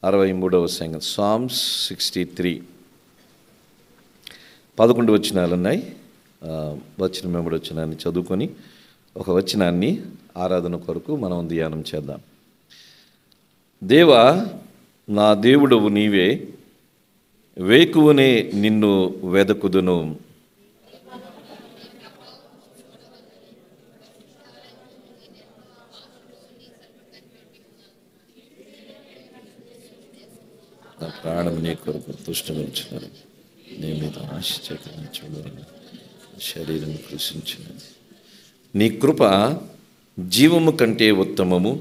63వ సంగతి, సామ్స్ 63. 11 వచనాలు ఉన్నాయి. వచనం వెంబడి వచనాన్ని చదువుకొని ఒక వచనాన్ని ఆరాధన కొరకు మనం ధ్యానం చేద్దాం. దేవా, నా దేవుడవు నీవే, వేకువనే నిన్ను వెదకుదును. నా ప్రాణం నీ కొరకు తుష్టమించినది, నీ మీద ఆశ చూడాలని శరీరం కృషించినది. నీ కృప జీవము కంటే ఉత్తమము,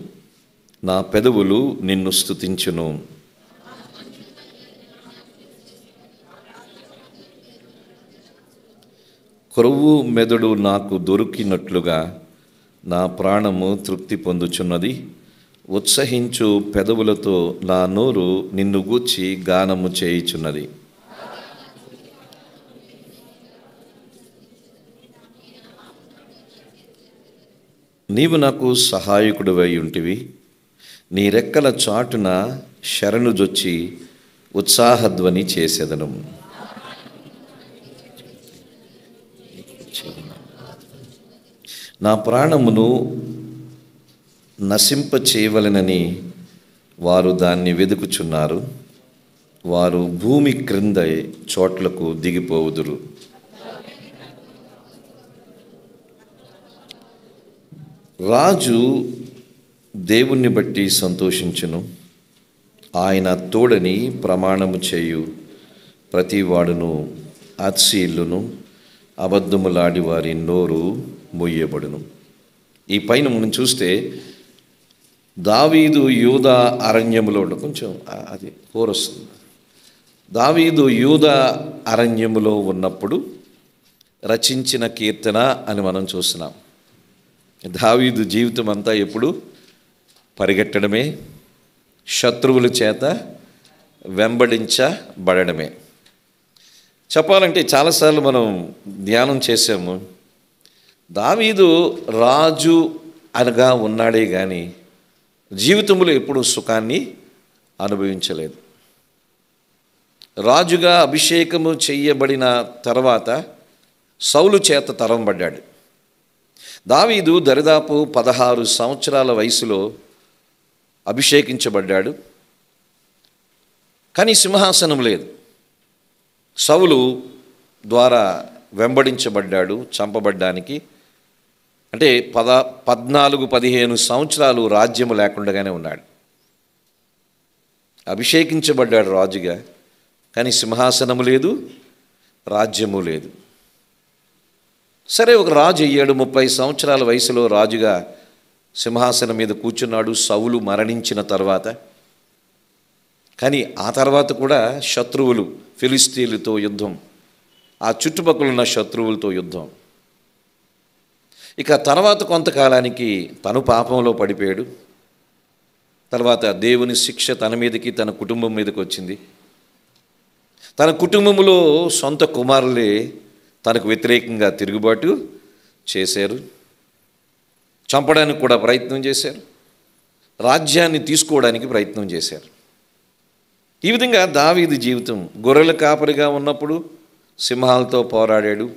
నా పెదవులు నిన్ను స్తుతించును. కొరువు మెదడు నాకు దొరికినట్లుగా నా ప్రాణము తృప్తి పొందుచున్నది. ఉత్సహించు పెదవులతో నా నోరు నిన్ను గూర్చి గానము చేయుచున్నది. నీవు నాకు సహాయకుడివై ఉంటివి. నీ రెక్కల చాటున శరణుజొచ్చి ఉత్సాహధ్వని చేసేదను. నా ప్రాణమును నశింప చేయవలెనని వారు దాన్ని వెదుకుచున్నారు. వారు భూమి క్రింద చోట్లకు దిగిపోవుదురు. రాజు దేవుణ్ణి బట్టి సంతోషించును. ఆయన తోడని ప్రమాణము చేయు ప్రతివాడును అత్సీలును, అబద్ధములాడి వారి నోరు మూయబడును. ఈ పైన మనం చూస్తే దావీదు యూదా అరణ్యములో కొంచెం అది వస్తుంది. దావీదు యూదా అరణ్యములో ఉన్నప్పుడు రచించిన కీర్తన అని మనం చూస్తున్నాం. దావీదు జీవితం అంతా ఎప్పుడు పరిగెట్టడమే, శత్రువుల చేత వెంబడించబడమే. చెప్పాలంటే చాలాసార్లు మనం ధ్యానం చేసాము. దావీదు రాజు అనగా ఉన్నాడే కానీ జీవితంలో ఎప్పుడూ సుఖాన్ని అనుభవించలేదు. రాజుగా అభిషేకము చేయబడిన తర్వాత సౌలు చేత తరంబడ్డాడు. దావీదు దరిదాపు 16 సంవత్సరాల వయసులో అభిషేకించబడ్డాడు. కానీ సింహాసనం లేదు. సౌలు ద్వారా వెంబడించబడ్డాడు చంపబడ్డానికి. అంటే 14-15 సంవత్సరాలు రాజ్యము లేకుండానే ఉన్నాడు. అభిషేకించబడ్డాడు రాజుగా, కానీ సింహాసనము లేదు, రాజ్యము లేదు. సరే, ఒక రాజు అయ్యాడు. 30 సంవత్సరాల వయసులో రాజుగా సింహాసనం మీద కూర్చున్నాడు సౌలు మరణించిన తర్వాత. కానీ ఆ తర్వాత కూడా శత్రువులు, ఫిలిస్తీన్లతో యుద్ధం, ఆ చుట్టుపక్కల ఉన్న శత్రువులతో యుద్ధం. ఇక తర్వాత కొంతకాలానికి తను పాపంలో పడిపోయాడు. తర్వాత దేవుని శిక్ష తన మీదకి, తన కుటుంబం మీదకి వచ్చింది. తన కుటుంబంలో సొంత కుమారులే తనకు వ్యతిరేకంగా తిరుగుబాటు చేశారు. చంపడానికి కూడా ప్రయత్నం చేశారు. రాజ్యాన్ని తీసుకోవడానికి ప్రయత్నం చేశారు. ఈ విధంగా దావీదు జీవితం, గొర్రెల కాపరిగా ఉన్నప్పుడు సింహాలతో పోరాడాడు,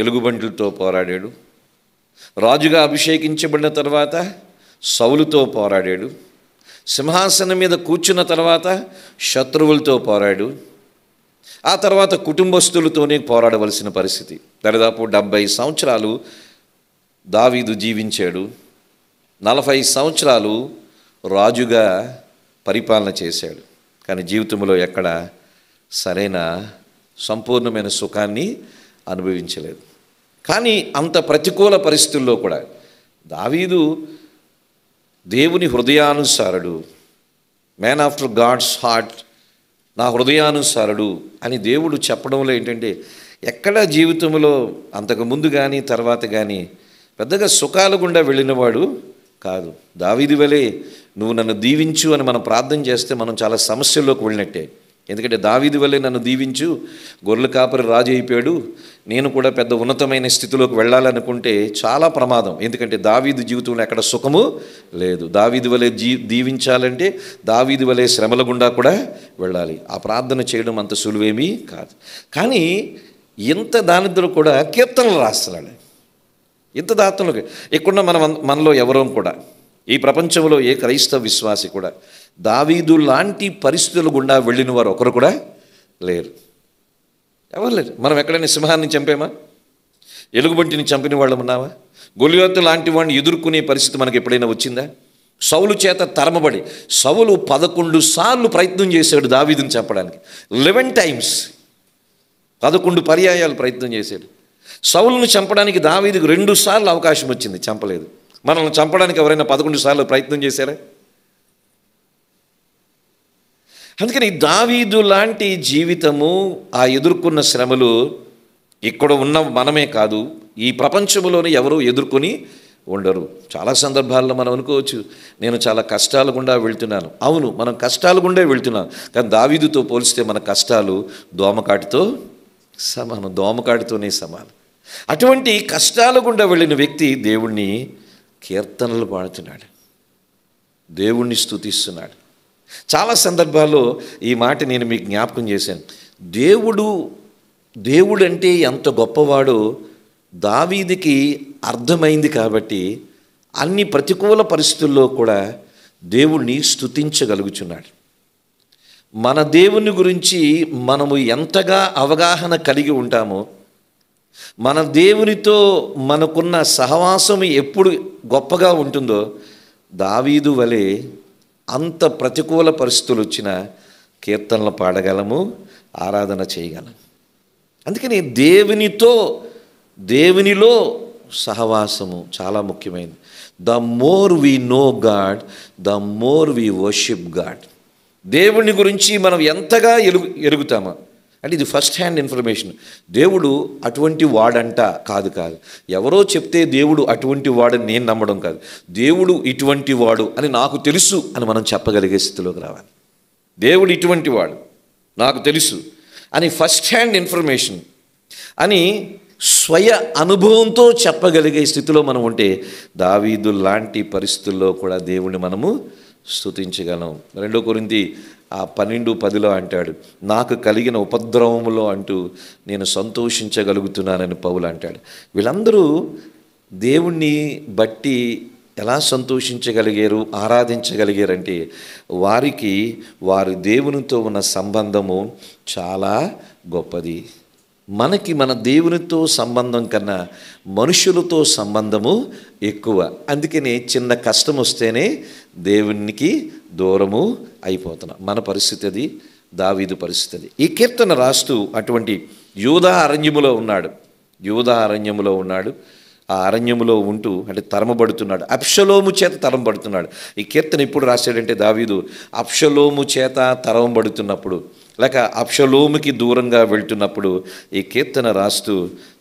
ఎలుగుబంట్లతో పోరాడాడు. రాజుగా అభిషేకించబడిన తర్వాత సౌలుతో పోరాడాడు. సింహాసనం మీద కూర్చున్న తర్వాత శత్రువులతో పోరాడు. ఆ తర్వాత కుటుంబస్తులతోనే పోరాడవలసిన పరిస్థితి. దాదాపు 70 సంవత్సరాలు దావీదు జీవించాడు. 40 సంవత్సరాలు రాజుగా పరిపాలన చేశాడు. కానీ జీవితంలో ఎక్కడ సరైన సంపూర్ణమైన సుఖాన్ని అనుభవించలేదు. కానీ అంత ప్రతికూల పరిస్థితుల్లో కూడా దావీదు దేవుని హృదయానుసారుడు, మ్యాన్ ఆఫ్టర్ గాడ్స్ హార్ట్, నా హృదయానుసారుడు అని దేవుడు చెప్పడంలో ఏంటంటే ఎక్కడ జీవితంలో అంతకుముందు కానీ తర్వాత కానీ పెద్దగా సుఖాల గుండా వెళ్ళినవాడు కాదు. దావీదు వలె నువ్వు నన్ను దీవించు అని మనం ప్రార్థన చేస్తే మనం చాలా సమస్యల్లోకి వెళ్ళినట్టే. ఎందుకంటే దావీదు వల్లే నన్ను దీవించు, గొర్రెల కాపరి రాజు అయిపోయాడు, నేను కూడా పెద్ద ఉన్నతమైన స్థితిలోకి వెళ్ళాలనుకుంటే చాలా ప్రమాదం. ఎందుకంటే దావీదు జీవితంలో ఎక్కడ సుఖము లేదు. దావీదు వలె దీవించాలంటే దావీదు వలె శ్రమల గుండా కూడా వెళ్ళాలి. ఆ ప్రార్థన చేయడం అంత సులువేమీ కాదు. కానీ ఇంత దానిద్దరు కూడా కీర్తనలు రాస్తున్నాడు. ఇంత దాతలు ఇక్కడ మనలో ఎవరో కూడా, ఈ ప్రపంచంలో ఏ క్రైస్తవ విశ్వాసి కూడా దావీదు లాంటి పరిస్థితుల గుండా వెళ్ళిన వారు ఒకరు కూడా లేరు. ఎవరు లేరు. మనం ఎక్కడైనా సింహాన్ని చంపామా? ఎలుగుబంటిని చంపిన వాళ్ళం ఉన్నావా? గొలియాతు లాంటి వాడిని ఎదుర్కొనే పరిస్థితి మనకు ఎప్పుడైనా వచ్చిందా? సౌలు చేత తరమబడి సౌలు 11 సార్లు ప్రయత్నం చేశాడు దావీదుని చంపడానికి. 11 టైమ్స్, 11 పర్యాయాలు ప్రయత్నం చేశాడు. సౌలును చంపడానికి దావీదుకు 2 సార్లు అవకాశం వచ్చింది, చంపలేదు. మనల్ని చంపడానికి ఎవరైనా 11 సార్లు ప్రయత్నం చేశారా? అందుకని దావీదు లాంటి జీవితము, ఆ ఎదుర్కొన్న శ్రమలు ఇక్కడ ఉన్న మనమే కాదు, ఈ ప్రపంచంలోనే ఎవరు ఎదుర్కొని ఉండరు. చాలా సందర్భాల్లో మనం అనుకోవచ్చు, నేను చాలా కష్టాల గుండా వెళ్తున్నాను. అవును, మనం కష్టాల గుండా వెళ్తున్నాం. కానీ దావీదుతో పోలిస్తే మన కష్టాలు దోమకాటితో సమానం, దోమకాటితోనే సమానం. అటువంటి కష్టాల గుండా వెళ్ళిన వ్యక్తి దేవుణ్ణి కీర్తనలు పాడుతున్నాడు, దేవుణ్ణి స్తుతిస్తున్నాడు. చాలా సందర్భాల్లో ఈ మాట నేను మీకు జ్ఞాపకం చేశాను. దేవుడు అంటే ఎంత గొప్పవాడో దావీదుకి అర్థమైంది. కాబట్టి అన్ని ప్రతికూల పరిస్థితుల్లో కూడా దేవుణ్ణి స్తుతించగలుగుచున్నాడు. మన దేవుని గురించి మనము ఎంతగా అవగాహన కలిగి ఉంటామో, మన దేవునితో మనకున్న సహవాసం ఎప్పుడు గొప్పగా ఉంటుందో, దావీదు వలె అంత ప్రతికూల పరిస్థితులు వచ్చినా కీర్తనలు పాడగలము, ఆరాధన చేయగలం. అందుకని దేవునిలో సహవాసము చాలా ముఖ్యమైనది. The more we know God, the more we worship God. దేవుని గురించి మనం ఎంతగా ఎరుగుతామో, అంటే ఇది ఫస్ట్ హ్యాండ్ ఇన్ఫర్మేషన్. దేవుడు అటువంటి వాడంట కాదు. ఎవరో చెప్తే దేవుడు అటువంటి వాడని నేను నమ్మడం కాదు. దేవుడు ఇటువంటి వాడు అని నాకు తెలుసు అని మనం చెప్పగలిగే స్థితిలోకి రావాలి. దేవుడు ఇటువంటి వాడు నాకు తెలుసు అని ఫస్ట్ హ్యాండ్ ఇన్ఫర్మేషన్ అని స్వయ అనుభవంతో చెప్పగలిగే స్థితిలో మనం ఉంటే దావీదు లాంటి పరిస్థితుల్లో కూడా దేవుణ్ణి మనము స్తుతించగలం. 2 కొరింథీ 12:10 అంటాడు, నాకు కలిగిన ఉపద్రవములో అంటూ నేను సంతోషించగలుగుతున్నానని పౌలు అంటాడు. వీళ్ళందరూ దేవుణ్ణి బట్టి ఎలా సంతోషించగలిగారు, ఆరాధించగలిగారంటే వారికి వారి దేవునితో ఉన్న సంబంధము చాలా గొప్పది. మనకి మన దేవునితో సంబంధం కన్నా మనుషులతో సంబంధము ఎక్కువ. అందుకనే చిన్న కష్టం వస్తేనే దేవునికి దూరము అయిపోతున్నాం. మన పరిస్థితి అది, దావీదు పరిస్థితి. ఈ కీర్తన రాస్తూ అటువంటి యూదా అరణ్యములో ఉన్నాడు. ఆ అరణ్యములో ఉంటూ అంటే తరమబడుతున్నాడు, అబ్షలోము చేత తరమబడుతున్నాడు. ఈ కీర్తన ఎప్పుడు రాశాడంటే దావీదు అబ్షలోము చేత తరమబడుతున్నప్పుడు, లేక అబ్షలోముకి దూరంగా వెళ్తున్నప్పుడు ఈ కీర్తన రాస్తూ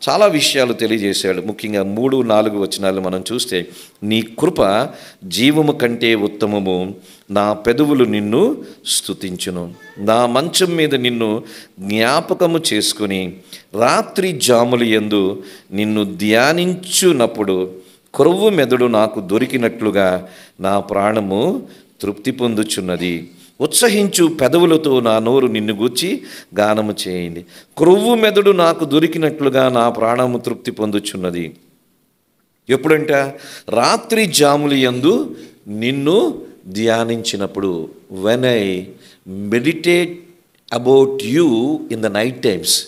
చాలా విషయాలు తెలియజేశాడు. ముఖ్యంగా 3-4 వచనాలు మనం చూస్తే, నీ కృప జీవము కంటే ఉత్తమము, నా పెదవులు నిన్ను స్తుతించును, నా మంచం మీద నిన్ను జ్ఞాపకము చేసుకుని రాత్రి జాములు యందు నిన్ను ధ్యానించునప్పుడు క్రొవ్వు మెదడు నాకు దొరికినట్లుగా నా ప్రాణము తృప్తి పొందుచున్నది. ఉత్సహించు పెదవులతో నా నోరు నిన్ను గూర్చి గానము చేయండి. క్రొవ్వు మెదడు నాకు దొరికినట్లుగా నా ప్రాణము తృప్తి పొందుచున్నది. ఎప్పుడంట? రాత్రి జాములు యందు నిన్ను ధ్యానించినప్పుడు. When I meditate about you in the night times.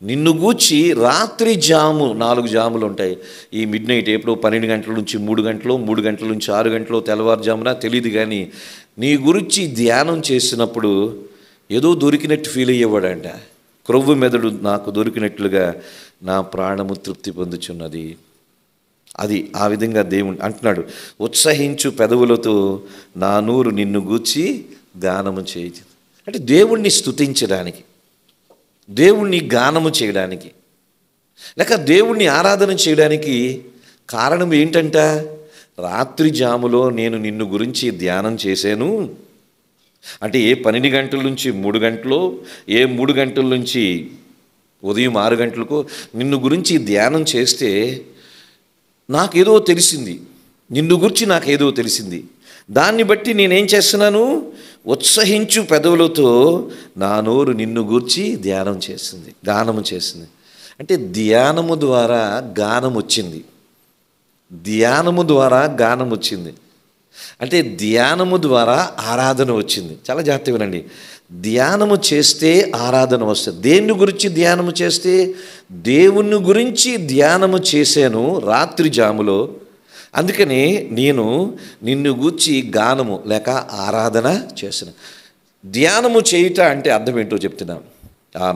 నిన్ను గూర్చి రాత్రి జాము, 4 జాములు ఉంటాయి. ఈ మిడ్ నైట్ ఎప్పుడో 12 గంటల నుంచి 3 గంటలు, 3 గంటల నుంచి 6 గంటలు తెల్లవారుజామున తెలియదు. కానీ నీ గురించి ధ్యానం చేసినప్పుడు ఏదో దొరికినట్టు ఫీల్ అయ్యేవాడంట. క్రొవ్వు మెదడు నాకు దొరికినట్లుగా నా ప్రాణము తృప్తి పొందుచున్నది. అది ఆ విధంగా దేవుడు అంటున్నాడు, ఉత్సహించు పెదవులతో నా నోరు నిన్ను గూర్చి గానము చేయి. అంటే దేవుణ్ణి స్తుతించడానికి, దేవుణ్ణి గానము చేయడానికి, లేక దేవుణ్ణి ఆరాధన చేయడానికి కారణం ఏంటంట? రాత్రి జాములో నేను నిన్ను గురించి ధ్యానం చేశాను, అంటే ఏ 12 గంటల నుంచి 3 గంటలు, ఏ 3 గంటల నుంచి ఉదయం 6 గంటలకు నిన్ను గురించి ధ్యానం చేస్తే నాకేదో తెలిసింది, నిన్ను గురించి నాకేదో తెలిసింది. దాన్ని బట్టి నేనేం చేస్తున్నాను? ఉత్సహించు పెదవులతో నా నోరు నిన్ను గూర్చి ధ్యానం చేసింది, గానము చేసింది. అంటే ధ్యానము ద్వారా గానం వచ్చింది, ధ్యానము ద్వారా గానం వచ్చింది. అంటే ధ్యానము ద్వారా ఆరాధన వచ్చింది. చాలా జాగ్రత్తగా వినండి. ధ్యానము చేస్తే ఆరాధన వస్తుంది. దేన్ని గురించి ధ్యానము చేస్తే? దేవుని గురించి ధ్యానము చేశాను రాత్రి జాములో. అందుకని నేను నిన్ను గూర్చి గానము లేక ఆరాధన చేసిన. ధ్యానము చేయుట అంటే అర్థం ఏంటో చెప్తున్నాను.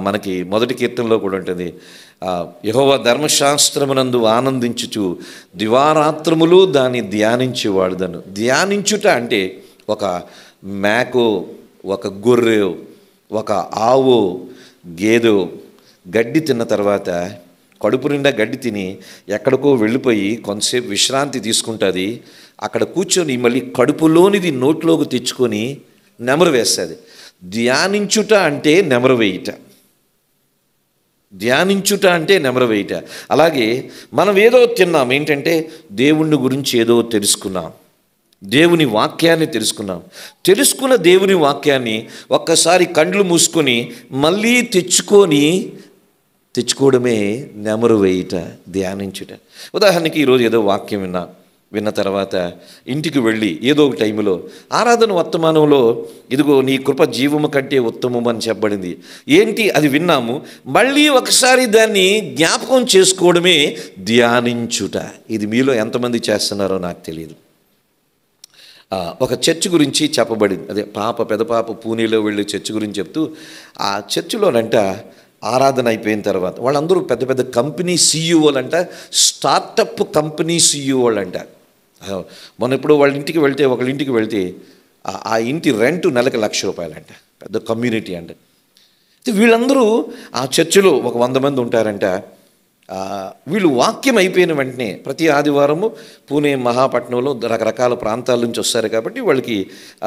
మనకి మొదటి కీర్తనలో కూడా ఉంటుంది, యెహోవా ధర్మశాస్త్రమునందు ఆనందించుచు దివారాత్రములు దాన్ని ధ్యానించేవాడుదను. ధ్యానించుట అంటే ఒక మేకో, ఒక గొర్రె, ఒక ఆవు, గేదె గడ్డి తిన్న తర్వాత కడుపు నిండా గడ్డి తిని ఎక్కడికో వెళ్ళిపోయి కొంతసేపు విశ్రాంతి తీసుకుంటుంది. అక్కడ కూర్చొని మళ్ళీ కడుపులోనిది నోట్లోకి తెచ్చుకొని నెమరు వేస్తుంది. ధ్యానించుట అంటే నెమరు వేయుట, ధ్యానించుట అంటే నెమరు వేయుట. అలాగే మనం ఏదో తిన్నాం, ఏంటంటే దేవుని గురించి ఏదో తెలుసుకున్నాం, దేవుని వాక్యాన్ని తెలుసుకున్నాం. తెలుసుకున్న దేవుని వాక్యాన్ని ఒక్కసారి కండ్లు మూసుకొని మళ్ళీ తెచ్చుకోవడమే నెమరు వేయుట, ధ్యానించుట. ఉదాహరణకి ఈరోజు ఏదో వాక్యం విన్న తర్వాత ఇంటికి వెళ్ళి ఏదో ఒక టైంలో ఆరాధన వర్తమానంలో ఇదిగో నీ కృప జీవము కంటే ఉత్తమం అని చెప్పబడింది. ఏంటి అది విన్నాము, మళ్ళీ ఒకసారి దాన్ని జ్ఞాపకం చేసుకోవడమే ధ్యానించుట. ఇది మీలో ఎంతమంది చేస్తున్నారో నాకు తెలియదు. ఒక చర్చ్ గురించి చెప్పబడింది. అదే పెద్ద పాప పూణేలో వెళ్ళి చర్చ్ గురించి చెప్తూ, ఆ చర్చిలోనంట ఆరాధన అయిపోయిన తర్వాత వాళ్ళందరూ పెద్ద పెద్ద కంపెనీ సీఈఓలంట, స్టార్టప్ కంపెనీ సీఈఓలంట. మొన్న ఇప్పుడు వాళ్ళ ఇంటికి వెళ్తే, ఒకళ్ళ ఇంటికి వెళ్తే ఆ ఇంటి రెంట్ నెలకు ₹1,00,000 అంట. పెద్ద కమ్యూనిటీ అంట. వీళ్ళందరూ ఆ చర్చిలో ఒక 100 మంది ఉంటారంట. వీళ్ళు వాక్యం అయిపోయిన వెంటనే ప్రతి ఆదివారము పూణే మహాపట్నంలో రకరకాల ప్రాంతాల నుంచి వస్తారు కాబట్టి వాళ్ళకి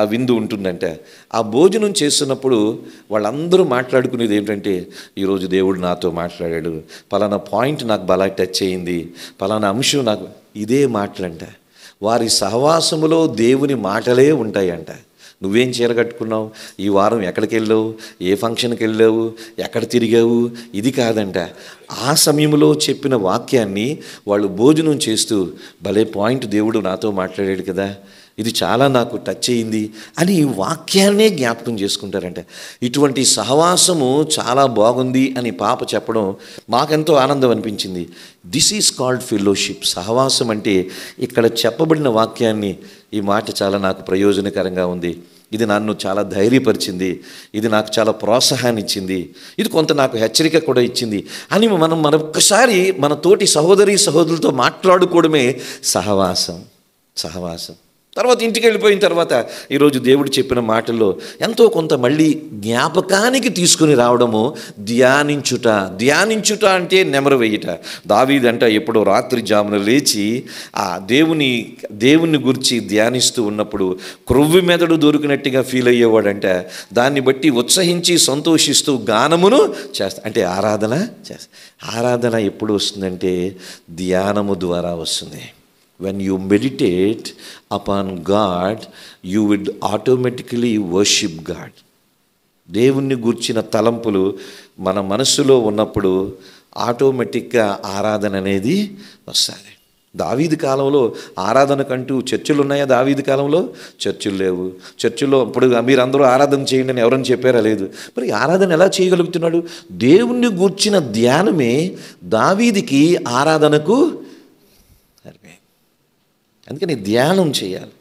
ఆ విందు ఉంటుందంట. ఆ భోజనం చేస్తున్నప్పుడు వాళ్ళందరూ మాట్లాడుకునేది ఏంటంటే, ఈరోజు దేవుడు నాతో మాట్లాడాడు, పలానా పాయింట్ నాకు బాగా టచ్ అయింది, పలానా అంశం నాకు, ఇదే మాటలంట. వారి సహవాసములో దేవుని మాటలే ఉంటాయంట. నువ్వేం చీర కట్టుకున్నావు, ఈ వారం ఎక్కడికి వెళ్ళావు, ఏ ఫంక్షన్కి వెళ్ళావు, ఎక్కడ తిరిగావు, ఇది కాదంట. ఆ సమయంలో చెప్పిన వాక్యాన్ని వాళ్ళు భోజనం చేస్తూ, భలే పాయింట్, దేవుడు నాతో మాట్లాడాడు కదా, ఇది చాలా నాకు టచ్ అయింది అని వాక్యాన్నే జ్ఞాపకం చేసుకుంటారంట. ఇటువంటి సహవాసము చాలా బాగుంది అని పాప చెప్పడం మాకెంతో ఆనందం అనిపించింది. This is called fellowship. సహవాసం అంటే ఇక్కడ చెప్పబడిన వాక్యాన్ని, ఈ మాట చాలా నాకు ప్రయోజనకరంగా ఉంది, ఇది నన్ను చాలా ధైర్యపరిచింది, ఇది నాకు చాలా ప్రోత్సాహాన్ని ఇచ్చింది, ఇది కొంత నాకు హెచ్చరిక కూడా ఇచ్చింది అని మనం మరొకసారి మన తోటి సహోదరులతో మాట్లాడుకోవడమే సహవాసం. తర్వాత ఇంటికి వెళ్ళిపోయిన తర్వాత ఈరోజు దేవుడు చెప్పిన మాటల్లో ఎంతో కొంత మళ్ళీ జ్ఞాపకానికి తీసుకుని రావడము ధ్యానించుట అంటే నెమరు వేయుట. దావీదంట ఎప్పుడో రాత్రి జామున లేచి ఆ దేవుని గురించి ధ్యానిస్తూ ఉన్నప్పుడు క్రొవ్వి మెదడు దొరికినట్టుగా ఫీల్ అయ్యేవాడంట. దాన్ని బట్టి ఉత్సహించి సంతోషిస్తూ గానమును చేస్తా, అంటే ఆరాధన చేస్తా. ఆరాధన ఎప్పుడు వస్తుందంటే ధ్యానము ద్వారా వస్తుంది. When you meditate upon God, you would automatically worship God. దేవుణ్ణి గూర్చిన తలంపులు మన మనస్సులో ఉన్నప్పుడు ఆటోమేటిక్గా ఆరాధన అనేది వస్తుంది. దావీదు కాలంలో ఆరాధనకంటూ చర్చిలు ఉన్నాయా? దావీదు కాలంలో చర్చిలు లేవు. చర్చిలో ఇప్పుడు మీరందరూ ఆరాధన చేయండి అని ఎవరని చెప్పారా? లేదు. మరి ఆరాధన ఎలా చేయగలుగుతున్నాడు? దేవుణ్ణి గూర్చిన ధ్యానమే దావీదికి ఆరాధనకు సరిపోయింది. అందుకని ధ్యానం చేయాలి,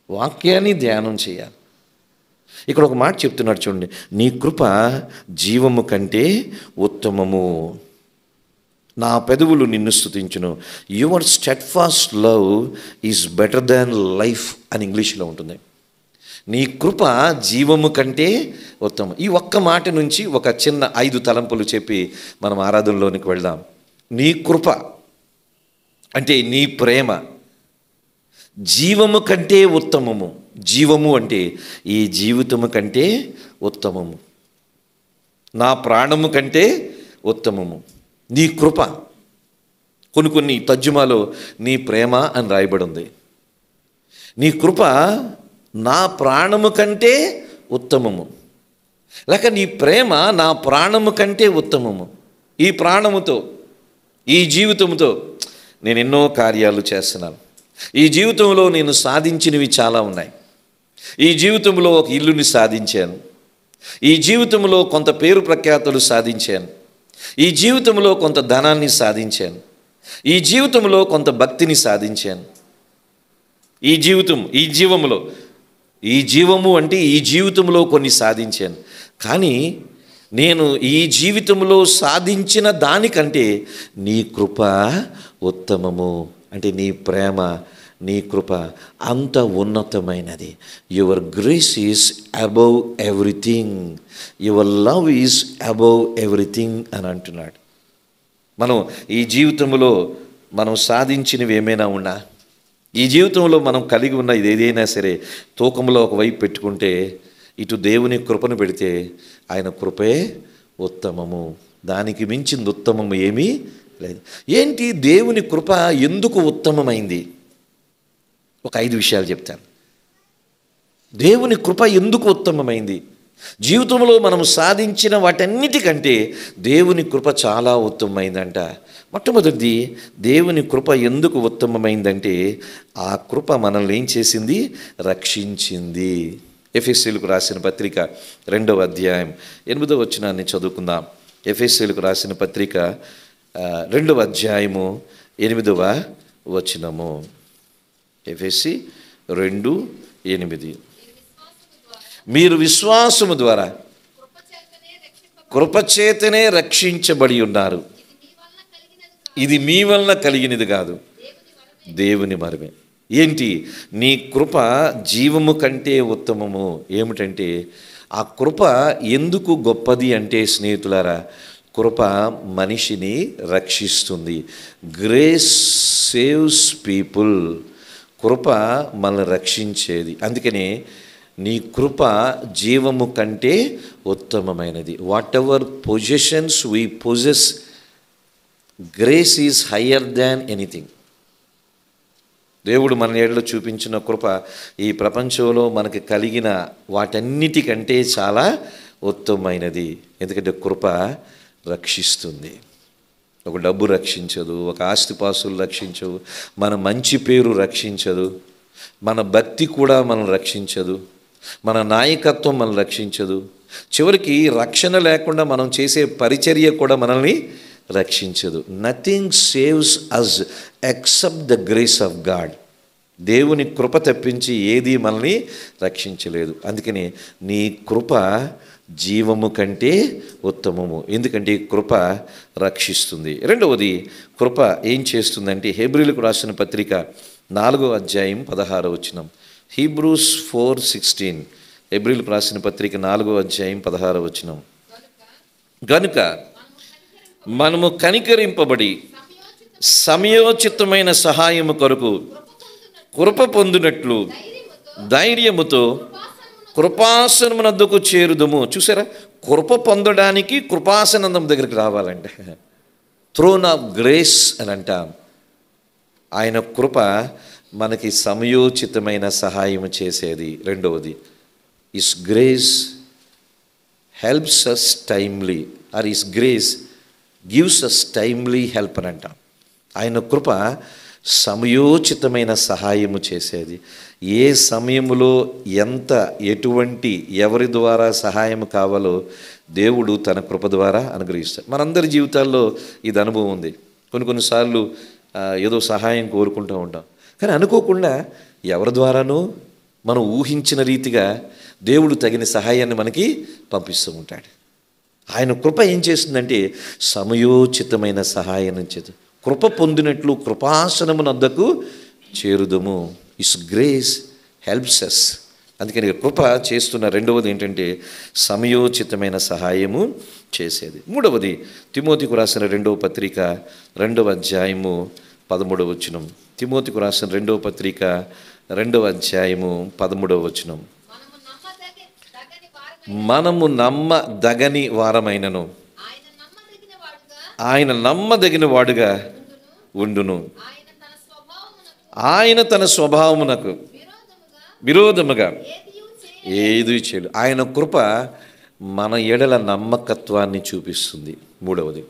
వాక్యాన్ని ధ్యానం చేయాలి. ఇక్కడ ఒక మాట చెప్తున్నాడు చూడండి, నీ కృప జీవము కంటే ఉత్తమము, నా పెదవులు నిన్ను స్తుతించును. Your steadfast love is better than life అని ఇంగ్లీష్లో ఉంటుంది. నీ కృప జీవము కంటే ఉత్తమం. ఈ ఒక్క మాట నుంచి ఒక చిన్న 5 తలంపులు చెప్పి మనం ఆరాధనలోనికి వెళ్దాం. నీ కృప అంటే నీ ప్రేమ జీవము కంటే ఉత్తమము. జీవము అంటే ఈ జీవితము కంటే ఉత్తమము, నా ప్రాణము కంటే ఉత్తమము, నీ కృప. కొన్ని తర్జుమాలో నీ ప్రేమ అని రాయబడి ఉంది. నీ కృప నా ప్రాణము కంటే ఉత్తమము, లేక నీ ప్రేమ నా ప్రాణము కంటే ఉత్తమము. ఈ ప్రాణముతో, ఈ జీవితంతో నేను ఎన్నో కార్యాలు చేస్తున్నాను. ఈ జీవితంలో నేను సాధించినవి చాలా ఉన్నాయి. ఈ జీవితంలో ఒక ఇల్లుని సాధించాను. ఈ జీవితంలో కొంత పేరు ప్రఖ్యాతులు సాధించాను. ఈ జీవితంలో కొంత ధనాన్ని సాధించాను. ఈ జీవితంలో కొంత భక్తిని సాధించాను. ఈ జీవము అంటే ఈ జీవితంలో కొన్ని సాధించాను. కానీ నేను ఈ జీవితంలో సాధించిన దానికంటే నీ కృప ఉత్తమము. అంటే నీ ప్రేమ, నీ కృప అంత ఉన్నతమైనది. Your grace is above everything, your love is above everything అని అంటున్నాడు. మనం ఈ జీవితంలో మనం సాధించినవి ఏమైనా ఉన్నా, ఈ జీవితంలో మనం కలిగి ఉన్న ఇది ఏదైనా సరే తూకంలో ఒకవైపు పెట్టుకుంటే, ఇటు దేవుని కృపను పెడితే ఆయన కృపే ఉత్తమము. దానికి మించింది ఉత్తమము ఏమీ లేదు. ఏంటి దేవుని కృప ఎందుకు ఉత్తమమైంది? ఒక 5 విషయాలు చెప్తాను. దేవుని కృప ఎందుకు ఉత్తమమైంది? జీవితంలో మనం సాధించిన వాటన్నిటికంటే దేవుని కృప చాలా ఉత్తమమైందంట. మొట్టమొదటిది, దేవుని కృప ఎందుకు ఉత్తమమైందంటే ఆ కృప మనల్ని ఏం చేసింది? రక్షించింది. ఎఫెసీయులకు రాసిన పత్రిక 2వ అధ్యాయం 8వ వచనాన్ని చదువుకుందాం. ఎఫెసీయులకు రాసిన పత్రిక 2వ అధ్యాయము 8వ వచనము. ఎఫెసీ 2:8. మీరు విశ్వాసము ద్వారా కృపచేతనే రక్షించబడి ఉన్నారు. ఇది మీ వలన కలిగినది కాదు, దేవుని వరమే. ఏంటి? నీ కృప జీవము కంటే ఉత్తమము. ఏమిటంటే ఆ కృప ఎందుకు గొప్పది అంటే స్నేహితులారా, కృప మనిషిని రక్షిస్తుంది. Grace saves people. కృప మనల్ని రక్షించేది. అందుకనే నీ కృప జీవము కంటే ఉత్తమమైనది. What ever positions we possess, grace is higher than anything. దేవుడు మన ఏడలో చూపించిన కృప ఈ ప్రపంచంలో మనకి కలిగిన వాటన్నిటికంటే చాలా ఉత్తమమైనది. ఎందుకంటే కృప రక్షిస్తుంది. ఒక డబ్బు రక్షించదు, ఒక ఆస్తిపాస్తులు రక్షించవు, మన మంచి పేరు రక్షించదు, మన భక్తి కూడా మనం రక్షించదు, మన నాయకత్వం మనం రక్షించదు, చివరికి రక్షణ లేకుండా మనం చేసే పరిచర్య కూడా మనల్ని రక్షించదు. Nothing saves us except the grace of God. దేవుని కృప తప్పించి ఏది మనల్ని రక్షించలేదు. అందుకని నీ కృప జీవము కంటే ఉత్తమము. ఎందుకంటే కృప రక్షిస్తుంది. రెండవది, కృప ఏం చేస్తుందంటే హెబ్రీయులకు రాసిన పత్రిక 4వ అధ్యాయం 16వ వచనం. హీబ్రూస్ 4:16. హెబ్రీయులకు రాసిన పత్రిక 4వ అధ్యాయం 16వ వచనం. గనుక మనము కనికరింపబడి సమయోచితమైన సహాయము కొరకు కృప పొందినట్లు ధైర్యముతో కృపాసనమునద్దకు చేరుదుము. చూసారా, కృప పొందడానికి కృపాసనం దగ్గరికి రావాలంటే థ్రోన్ ఆఫ్ గ్రేస్ అని అంటాం. ఆయన కృప మనకి సమయోచితమైన సహాయం చేసేది. రెండవది, is grace helps us timely, or is grace gives us timely help అని అంటాం. ఆయన కృప సమయోచితమైన సహాయము చేసేది. ఏ సమయములో ఎంత, ఎటువంటి, ఎవరి ద్వారా సహాయం కావాలో దేవుడు తన కృప ద్వారా అనుగ్రహిస్తాడు. మనందరి జీవితాల్లో ఇది అనుభవం ఉంది. కొన్నిసార్లు ఏదో సహాయం కోరుకుంటూ ఉంటాం, కానీ అనుకోకుండా ఎవరి ద్వారానో మనం ఊహించిన రీతిగా దేవుడు తగిన సహాయాన్ని మనకి పంపిస్తూ ఉంటాడు. ఆయన కృప ఏం చేస్తుందంటే సమయోచితమైన సహాయం చేత కృప పొందినట్లు కృపాసనమునద్దకు చేరుదము. His grace helps us. అందుకని కృప చేస్తున్న రెండవది ఏంటంటే సమయోచితమైన సహాయము చేసేది. మూడవది, తిమోతికు రాసిన 2వ పత్రిక 2వ అధ్యాయము 13వ వచనం. తిమోతికు రాసిన 2వ పత్రిక 2వ అధ్యాయము 13వ వచనం. మనము నమ్మదగని వారమైనను ఆయన నమ్మదగిన వాడుగా ఉండును. ఆయన తన స్వభావమునకు విరోధముగా ఏది చేయడు. ఆయన కృప మన ఎడల నమ్మకత్వాన్ని చూపిస్తుంది. 3వది,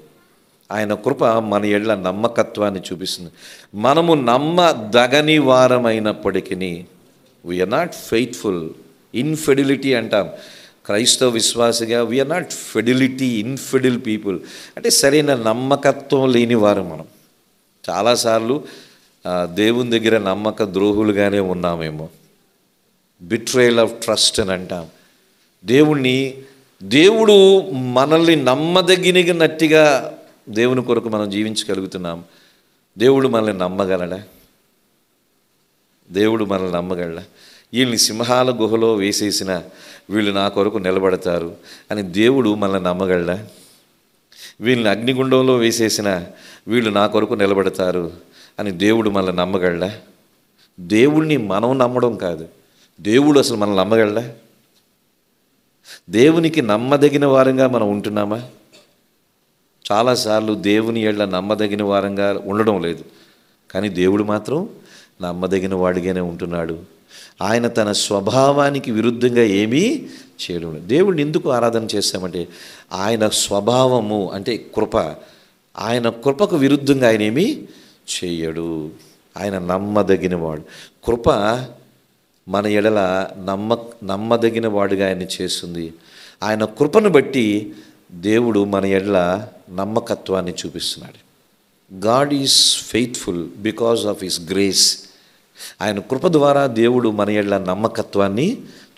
ఆయన కృప మన ఎడల నమ్మకత్వాన్ని చూపిస్తుంది. మనము నమ్మదగని వారమైనప్పటికీ వీఆర్ నాట్ ఫెయిత్ఫుల్. ఇన్ఫెడిలిటీ అంటాం క్రైస్తవ విశ్వాసిగా. వీఆర్ నాట్ ఫెడిలిటీ, ఇన్ఫెడిల్ పీపుల్ అంటే సరైన నమ్మకత్వం లేని వారు మనం. చాలాసార్లు దేవుని దగ్గర నమ్మక ద్రోహులుగానే ఉన్నామేమో. బిట్రేయల్ ఆఫ్ ట్రస్ట్ అని అంటాం. దేవుడు మనల్ని నమ్మదగినట్టుగా దేవుని కొరకు మనం జీవించగలుగుతున్నాం. దేవుడు మనల్ని నమ్మగలడా? దేవుడు మనల్ని నమ్మగలడా? వీళ్ళని సింహాల గుహలో వేసేసిన వీళ్ళు నా కొరకు నిలబడతారు అని దేవుడు మనల్ని నమ్మగలడా? వీళ్ళని అగ్నిగుండంలో వేసేసిన వీళ్ళు నా కొరకు నిలబడతారు అని దేవుడు మనల్ని నమ్మగలడా? దేవుడిని మనం నమ్మడం కాదు, దేవుడు అసలు మనల్ని నమ్మగలడా? దేవునికి నమ్మదగిన వారంగా మనం ఉంటున్నామా? చాలాసార్లు దేవుని ఎడల నమ్మదగిన వారంగా ఉండడం లేదు, కానీ దేవుడు మాత్రం నమ్మదగిన వాడిగానే ఉంటున్నాడు. ఆయన తన స్వభావానికి విరుద్ధంగా ఏమీ చేయడం లేదు. దేవుడిని ఎందుకు ఆరాధన చేస్తామంటే ఆయన స్వభావము అంటే కృప, ఆయన కృపకు విరుద్ధంగా ఆయన ఏమీ చేయడు. ఆయన నమ్మదగిన వాడు. కృప మన ఎడల నమ్మదగిన వాడుగా ఆయన చేస్తుంది. ఆయన కృపను బట్టి దేవుడు మన ఎడల నమ్మకత్వాన్ని చూపిస్తున్నాడు. God is faithful because of his grace. ఆయన కృప ద్వారా దేవుడు మన ఎడల నమ్మకత్వాన్ని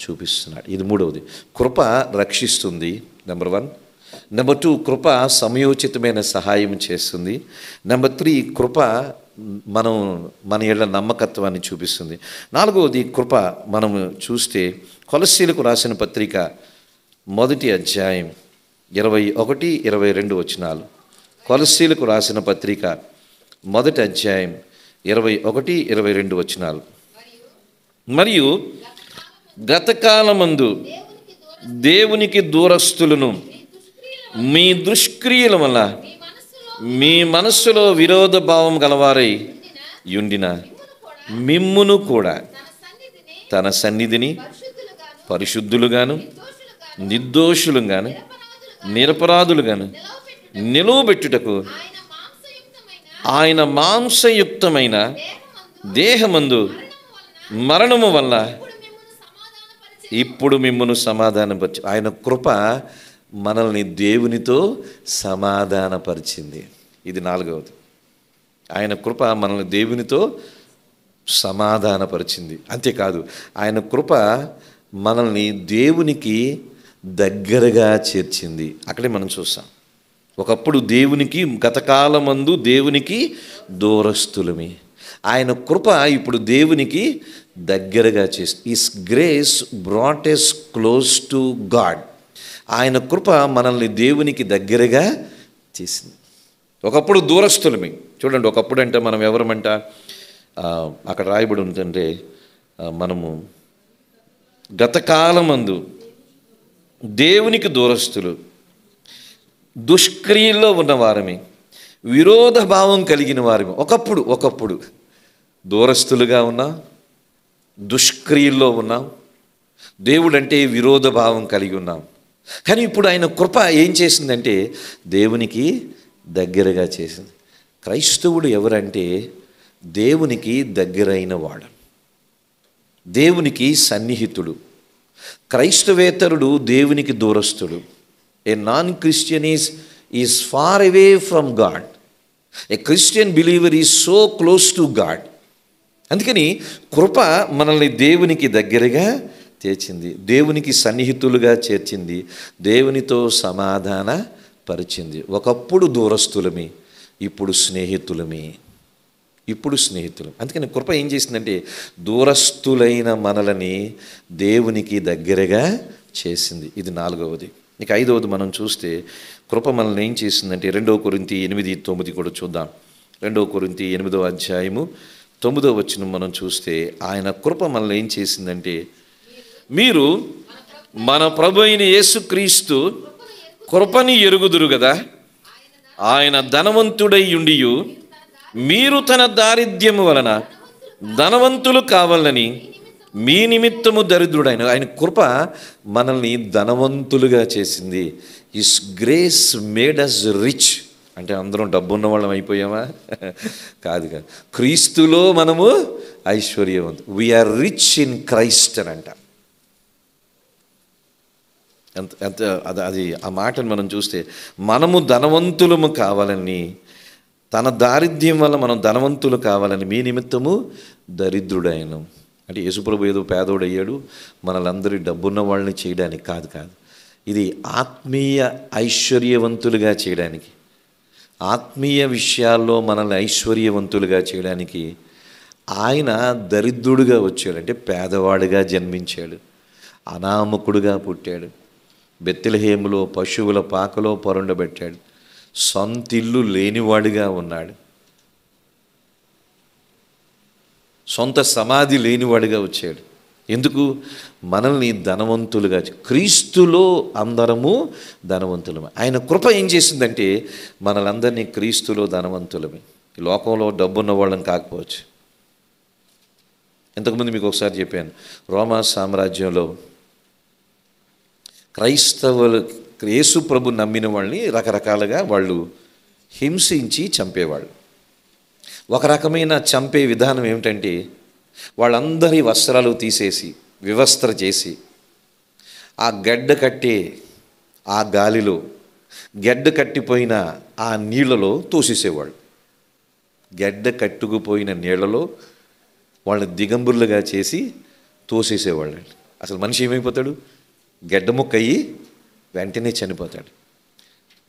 చూపిస్తున్నాడు. ఇది 3వది. కృప రక్షిస్తుంది, నెంబర్ 1. నెంబర్ 2, కృప సమయోచితమైన సహాయం చేస్తుంది. నెంబర్ 3, కృప మన ఎడల నమ్మకత్వాన్ని చూపిస్తుంది. 4వది, కృప మనం చూస్తే కొలస్సీలకు రాసిన పత్రిక 1వ అధ్యాయం 21, 22 వచనాలు. కొలస్సీలకు రాసిన పత్రిక 1వ అధ్యాయం 21, 22 వచనాలు. మరియు గతకాలమందు దేవునికి దూరస్తులను మీ దుష్క్రియల వల్ల మీ మనస్సులో విరోధ భావం గలవారై యుండిన మిమ్మును కూడా తన సన్నిధిని పరిశుద్ధులుగాను నిర్దోషులుగాను నిరపరాధులుగాను నిలువబెట్టుటకు ఆయన మాంసయుక్తమైన దేహమందు మరణము వల్ల ఇప్పుడు మిమ్మును సమాధానపరిచి. ఆయన కృప మనల్ని దేవునితో సమాధానపరిచింది. ఇది 4వది. ఆయన కృప మనల్ని దేవునితో సమాధానపరిచింది. అంతేకాదు, ఆయన కృప మనల్ని దేవునికి దగ్గరగా చేర్చింది. అక్కడే మనం చూస్తాం. ఒకప్పుడు దేవునికి గతకాలమందు దేవునికి దూరస్తులమే. ఆయన కృప ఇప్పుడు దేవునికి దగ్గరగా చేస్తుంది. His grace brought us close to God. ఆయన కృప మనల్ని దేవునికి దగ్గరగా చేసింది. ఒకప్పుడు దూరస్తులమే. చూడండి, ఒకప్పుడు అంటే మనం ఎవరమంట, అక్కడ రాయబడి ఉంటుంటే మనము గతకాలమందు దేవునికి దూరస్తులు, దుష్క్రియల్లో ఉన్నవారమే, విరోధ భావం కలిగిన వారమే. ఒకప్పుడు దూరస్తులుగా ఉన్నాం, దుష్క్రియల్లో ఉన్నాం, దేవుడంటే విరోధ భావం కలిగి ఉన్నాం. కానీ ఇప్పుడు ఆయన కృప ఏం చేసిందంటే దేవునికి దగ్గరగా చేసింది. క్రైస్తవుడు ఎవరంటే దేవునికి దగ్గరైన వాడు, దేవునికి సన్నిహితుడు. క్రైస్తవేతరుడు దేవునికి దూరస్తుడు. A non Christian is far away from God. A Christian believer is so close to God. అందుకని కృప మనల్ని దేవునికి దగ్గరగా చేర్చింది, దేవునికి సన్నిహితులుగా చేర్చింది, దేవునితో సమాధాన పరిచింది. ఒకప్పుడు దూరస్తులమే, ఇప్పుడు స్నేహితులమే. అందుకని కృప ఏం చేసిందంటే దూరస్తులైన మనలని దేవునికి దగ్గరగా చేసింది. ఇది 4వది. ఇక 5వది మనం చూస్తే కృప మనల్ని ఏం చేసిందంటే 2 కొరింథీ 8:9 కూడా చూద్దాం. 2 కొరింథీ 8వ అధ్యాయము 9వ వచనం మనం చూస్తే ఆయన కృప మనల్ని ఏం చేసిందంటే, మీరు మన ప్రభు అయిన యేసుక్రీస్తు కృపని ఎరుగుదురు కదా, ఆయన ధనవంతుడై ఉండియు మీరు తన దారిద్ర్యము వలన ధనవంతులు కావాలని మీ నిమిత్తము దరిద్రుడైన ఆయన కృప మనల్ని ధనవంతులుగా చేసింది. His grace made us rich. అంటే అందరం డబ్బున్న వాళ్ళం అయిపోయామా? కాదు కాదు. క్రీస్తులో మనము ఐశ్వర్యవంతు. వీఆర్ రిచ్ ఇన్ క్రైస్ట్ అని అంట. ఎంత ఎంత అది ఆ మాటను మనం చూస్తే, మనము ధనవంతులము కావాలని, తన దారిద్ర్యం వల్ల మనం ధనవంతులు కావాలని మీ నిమిత్తము దరిద్రుడైన. అంటే యేసుప్రభు ఏదో పేదోడయ్యాడు మనలందరి డబ్బున్న వాళ్ళని చేయడానికి కాదు. ఇది ఆత్మీయ ఐశ్వర్యవంతులుగా చేయడానికి, ఆత్మీయ విషయాల్లో మనల్ని ఐశ్వర్యవంతులుగా చేయడానికి ఆయన దరిద్రుడుగా వచ్చాడు. అంటే పేదవాడిగా జన్మించాడు, అనామకుడుగా పుట్టాడు, బెత్లెహేములో పశువుల పాకలో పొరుండబెట్టాడు, సొంతిల్లు లేనివాడిగా ఉన్నాడు, సొంత సమాధి లేనివాడిగా వచ్చాడు. ఎందుకు? మనల్ని ధనవంతులుగా. క్రీస్తులో అందరము ధనవంతులమే. ఆయన కృప ఏం చేసిందంటే మనలందరినీ క్రీస్తులో ధనవంతులమే. ఈ లోకంలో డబ్బున్న వాళ్ళని కాకపోవచ్చు. ఇంతకుముందు మీకు ఒకసారి చెప్పాను, రోమా సామ్రాజ్యంలో క్రైస్తవులు యేసు ప్రభు నమ్మిన వాళ్ళని రకరకాలుగా వాళ్ళు హింసించి చంపేవాళ్ళు. ఒక రకమైన చంపే విధానం ఏమిటంటే, వాళ్ళందరి వస్త్రాలు తీసేసి వివస్త్ర చేసి ఆ గడ్డ కట్టే ఆ గాలిలో, గడ్డ కట్టిపోయిన ఆ నీళ్లలో తోసేసేవాళ్ళు. గడ్డ కట్టుకుపోయిన నీళ్లలో వాళ్ళని దిగంబరులుగా చేసి తోసేసేవాళ్ళు. అసలు మనిషి ఏమైపోతాడు? గడ్డ ముక్క అయ్యి వెంటనే చనిపోతాడు.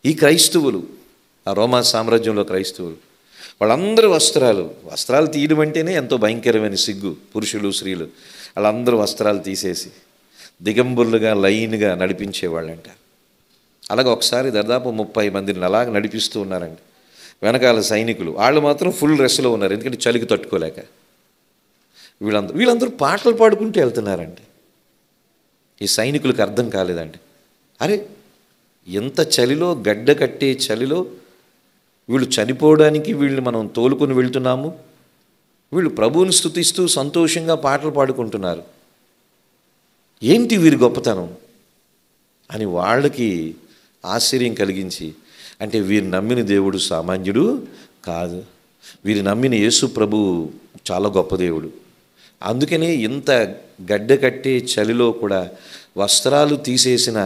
ఈ క్రైస్తవులు, ఆ రోమా సామ్రాజ్యంలో క్రైస్తవులు, వాళ్ళందరూ వస్త్రాలు తీయడం అంటేనే ఎంతో భయంకరమైన సిగ్గు. పురుషులు స్త్రీలు వాళ్ళందరూ వస్త్రాలు తీసేసి దిగంబరులుగా లైన్గా నడిపించేవాళ్ళంట. అలాగే ఒకసారి దాదాపు 30 మందిని అలాగ నడిపిస్తూ ఉన్నారండి. వెనకాల సైనికులు, వాళ్ళు మాత్రం ఫుల్ డ్రెస్లో ఉన్నారు, ఎందుకంటే చలికి తట్టుకోలేక. వీళ్ళందరూ పాటలు పాడుకుంటూ వెళ్తున్నారండి. ఈ సైనికులకు అర్థం కాలేదండి, అరే ఎంత చలిలో, గడ్డ కట్టే చలిలో వీళ్ళు చనిపోవడానికి వీళ్ళు మనం తోలుకొని వెళ్తున్నాము, వీళ్ళు ప్రభువుని స్తుతిస్తూ సంతోషంగా పాటలు పాడుకుంటున్నారు, ఏంటి వీరి గొప్పతనం అని వాళ్ళకి ఆశ్చర్యం కలిగించి, అంటే వీరు నమ్మిన దేవుడు సామాన్యుడు కాదు, వీరు నమ్మిన యేసు ప్రభు చాలా గొప్ప దేవుడు. అందుకనే ఇంత గడ్డ కట్టే చలిలో కూడా వస్త్రాలు తీసేసిన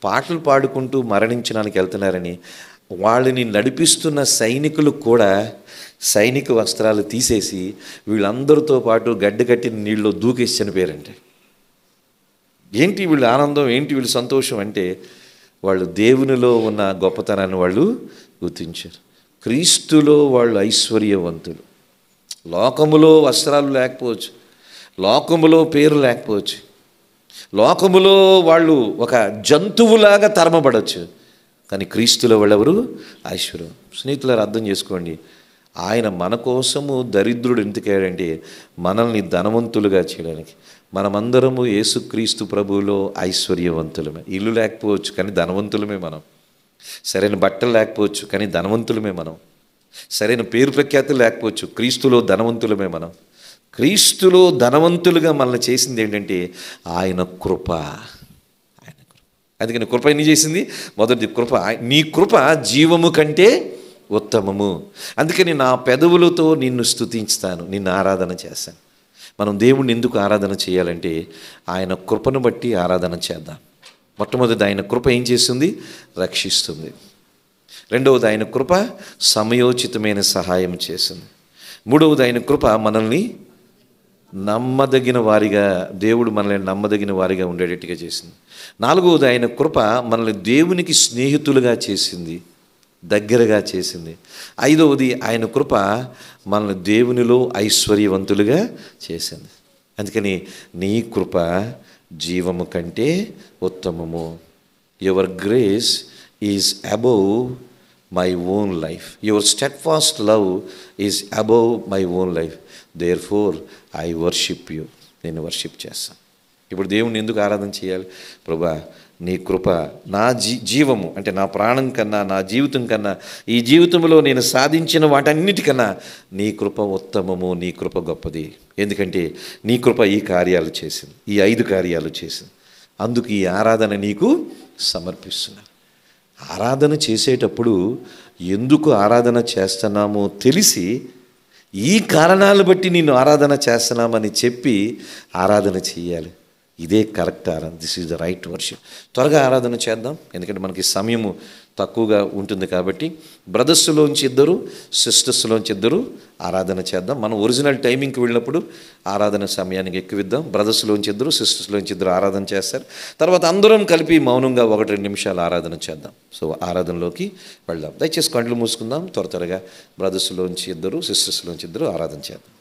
పాటలు పాడుకుంటూ మరణించడానికి వెళ్తున్నారని వాళ్ళని నడిపిస్తున్న సైనికులు కూడా సైనిక వస్త్రాలు తీసేసి వీళ్ళందరితో పాటు గడ్డ కట్టిన నీళ్ళలో దూకేసి చనిపోయారంటే. ఏంటి వీళ్ళ ఆనందం, ఏంటి వీళ్ళ సంతోషం అంటే వాళ్ళు దేవునిలో ఉన్న గొప్పతనాన్ని వాళ్ళు గుర్తించారు. క్రీస్తులో వాళ్ళు ఐశ్వర్యవంతులు. లోకములో వస్త్రాలు లేకపోవచ్చు, లోకములో పేరు లేకపోవచ్చు, లోకములో వాళ్ళు ఒక జంతువులాగా తరమబడవచ్చు, కానీ క్రీస్తులో వాళ్ళెవరు ఐశ్వర్యం. స్నేహితులారు అర్థం చేసుకోండి, ఆయన మన కోసము దరిద్రుడు ఎందుకయ్యాడంటే మనల్ని ధనవంతులుగా చేయడానికి. మనమందరము యేసుక్రీస్తు ప్రభువులో ఐశ్వర్యవంతులమే. ఇల్లు లేకపోవచ్చు కానీ ధనవంతులమే మనం. సరైన బట్టలు లేకపోవచ్చు కానీ ధనవంతులమే మనం. సరైన పేరు ప్రఖ్యాతులు లేకపోవచ్చు, క్రీస్తులో ధనవంతులమే మనం. క్రీస్తులో ధనవంతులుగా మనల్ని చేసింది ఏంటంటే ఆయన కృప. అందుకని కృప ఎన్ని చేసింది? మొదటి కృప, నీ కృప జీవము కంటే ఉత్తమము. అందుకని నా పెదవులతో నిన్ను స్తుతించుతాను, నిన్ను ఆరాధన చేస్తాను. మనం దేవుణ్ణి ఎందుకు ఆరాధన చేయాలంటే ఆయన కృపను బట్టి ఆరాధన చేద్దాం. మొట్టమొదటి ఆయన కృప ఏం చేస్తుంది? రక్షిస్తుంది. రెండవది ఆయన కృప సమయోచితమైన సహాయం చేస్తుంది. మూడవది ఆయన కృప మనల్ని నమ్మదగిన వారిగా, దేవుడు మనల్ని నమ్మదగిన వారిగా ఉండేటట్టుగా చేసింది. నాలుగవది ఆయన కృప మనల్ని దేవునికి స్నేహితులుగా చేసింది, దగ్గరగా చేసింది. ఐదవది ఆయన కృప మనల్ని దేవునిలో ఐశ్వర్యవంతులుగా చేసింది. అందుకని నీ కృప జీవము కంటే ఉత్తమము. Your grace is above my own life. Your steadfast love is above my own life. Therefore I worship you. నేను వర్షిప్ చేస్తాను. ఇప్పుడు దేవుణ్ణి ఎందుకు ఆరాధన చేయాలి? ప్రభా, నీ కృప నా జీవము అంటే నా ప్రాణం కన్నా, నా జీవితం కన్నా, ఈ జీవితంలో నేను సాధించిన వాటన్నిటికన్నా నీ కృప ఉత్తమము, నీ కృప గొప్పది. ఎందుకంటే నీ కృప ఈ కార్యాలు చేసింది, ఈ 5 కార్యాలు చేసింది. అందుకు ఈ ఆరాధన నీకు సమర్పిస్తున్నాను. ఆరాధన చేసేటప్పుడు ఎందుకు ఆరాధన చేస్తున్నామో తెలిసి, ఈ కారణాలు బట్టి నేను ఆరాధన చేస్తున్నామని చెప్పి ఆరాధన చేయాలి. ఇదే కరెక్ట్ ఆరాధన. This is the right worship. త్వరగా ఆరాధన చేద్దాం, ఎందుకంటే మనకి సమయము తక్కువగా ఉంటుంది కాబట్టి. బ్రదర్స్లోంచి 2, సిస్టర్స్లోంచి 2 ఆరాధన చేద్దాం. మనం ఒరిజినల్ టైమింగ్కి వెళ్ళినప్పుడు ఆరాధన సమయానికి ఎక్కువిద్దాం. బ్రదర్స్లోంచి 2, సిస్టర్స్లోంచి 2 ఆరాధన చేస్తారు. తర్వాత అందరం కలిపి మౌనంగా 1-2 నిమిషాలు ఆరాధన చేద్దాం. సో ఆరాధనలోకి వెళ్దాం. దయచేసి కళ్ళు మూసుకుందాం. త్వరగా బ్రదర్స్లోంచి 2, సిస్టర్స్లోంచి 2 ఆరాధన చేద్దాం.